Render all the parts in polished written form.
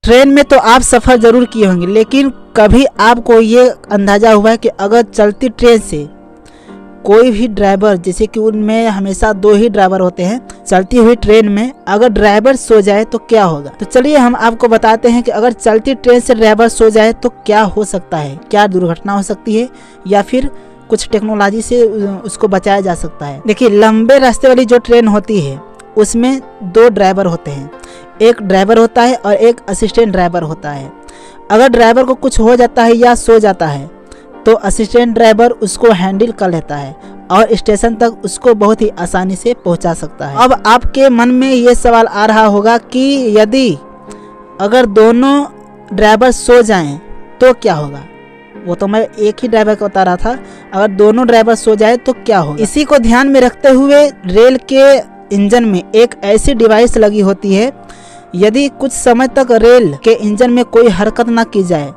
Train में तो आप सफ़र ज़रूर किए होंगे, लेकिन कभी आपको ये अंदाज़ा हुआ है कि अगर चलती ट्रेन से कोई भी ड्राइवर, जैसे कि उनमें हमेशा 2 ही ड्राइवर होते हैं, चलती हुई ट्रेन में अगर ड्राइवर सो जाए तो क्या होगा। तो चलिए हम आपको बताते हैं कि अगर चलती ट्रेन से ड्राइवर सो जाए तो क्या हो सकता है, क्या दुर्घटना हो सकती है या फिर कुछ टेक्नोलॉजी से उसको बचाया जा सकता है। देखिए, लंबे रास्ते वाली जो ट्रेन होती है उसमें 2 ड्राइवर होते हैं, एक ड्राइवर होता है और एक असिस्टेंट ड्राइवर होता है। अगर ड्राइवर को कुछ हो जाता है या सो जाता है तो असिस्टेंट ड्राइवर उसको हैंडल कर लेता है और स्टेशन तक उसको बहुत ही आसानी से पहुंचा सकता है। अब आपके मन में ये सवाल आ रहा होगा कि यदि अगर दोनों ड्राइवर सो जाएं तो क्या होगा। वो तो मैं एक ही ड्राइवर को बता रहा था, अगर दोनों ड्राइवर सो जाए तो क्या होगा। इसी को ध्यान में रखते हुए रेल के इंजन में एक ऐसी डिवाइस लगी होती है, यदि कुछ समय तक रेल के इंजन में कोई हरकत ना की जाए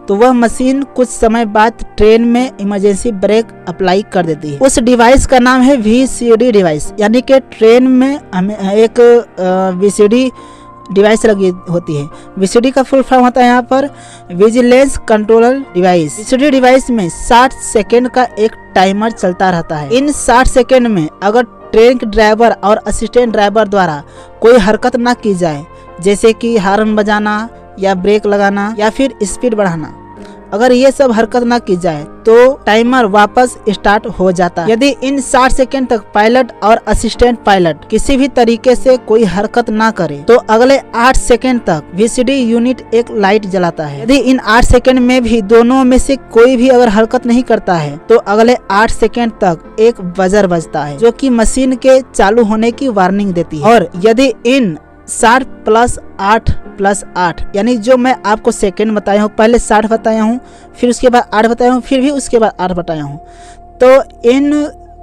तो वह मशीन कुछ समय बाद ट्रेन में इमरजेंसी ब्रेक अप्लाई कर देती है। उस डिवाइस का नाम है VCD डिवाइस, यानी कि ट्रेन में हमें एक VCD डिवाइस लगी होती है। VCD का फुल फॉर्म होता है यहाँ पर vigilance controller device. VCD device में 60 सेकेंड का एक टाइमर चलता रहता है। इन 60 सेकेंड में अगर ट्रेन के ड्राइवर और असिस्टेंट ड्राइवर द्वारा कोई हरकत ना की जाए, जैसे कि हॉर्न बजाना या ब्रेक लगाना या फिर स्पीड बढ़ाना, अगर ये सब हरकत ना की जाए तो टाइमर वापस स्टार्ट हो जाता है। यदि इन 60 सेकेंड तक पायलट और असिस्टेंट पायलट किसी भी तरीके से कोई हरकत ना करे तो अगले 8 सेकेंड तक VCD यूनिट एक लाइट जलाता है। यदि इन 8 सेकेंड में भी दोनों में से कोई भी अगर हरकत नहीं करता है तो अगले 8 सेकेंड तक एक बजर बजता है जो कि मशीन के चालू होने की वार्निंग देती है। और यदि इन 60 + 8 यानी जो मैं आपको सेकेंड बताया हूँ, पहले 60 बताया हूँ, फिर उसके बाद 8 बताया हूँ, फिर भी उसके बाद 8 बताया हूँ, तो इन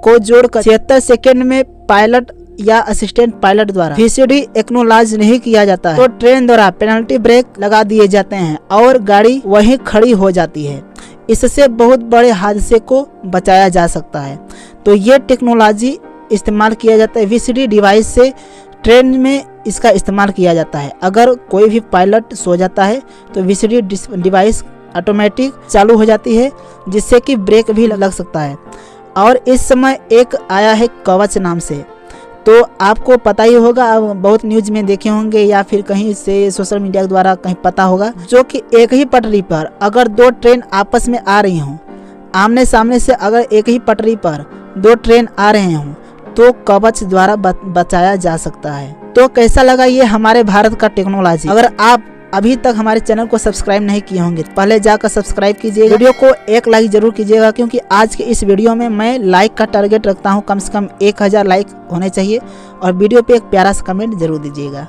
को जोड़कर 76 सेकेंड में पायलट या असिस्टेंट पायलट द्वारा VCD एक्नॉलेज नहीं किया जाता है तो ट्रेन द्वारा पेनल्टी ब्रेक लगा दिए जाते हैं और गाड़ी वहीं खड़ी हो जाती है। इससे बहुत बड़े हादसे को बचाया जा सकता है। तो ये टेक्नोलॉजी इस्तेमाल किया जाता है, VCD डिवाइस से ट्रेन में इसका इस्तेमाल किया जाता है। अगर कोई भी पायलट सो जाता है तो VCD डिवाइस ऑटोमेटिक चालू हो जाती है, जिससे कि ब्रेक भी लग सकता है। और इस समय एक आया है कवच नाम से, तो आपको पता ही होगा, आप बहुत न्यूज में देखे होंगे या फिर कहीं से सोशल मीडिया के द्वारा कहीं पता होगा, जो कि एक ही पटरी पर अगर 2 ट्रेन आपस में आ रही हों, आमने सामने से अगर एक ही पटरी पर 2 ट्रेन आ रहे हों तो कवच द्वारा बचाया जा सकता है। तो कैसा लगा ये हमारे भारत का टेक्नोलॉजी। अगर आप अभी तक हमारे चैनल को सब्सक्राइब नहीं किए होंगे पहले जाकर सब्सक्राइब कीजिएगा। वीडियो को एक लाइक जरूर कीजिएगा, क्योंकि आज के इस वीडियो में मैं लाइक का टारगेट रखता हूं, कम से कम 1000 लाइक होने चाहिए और वीडियो पे एक प्यारा सा कमेंट जरूर दीजिएगा।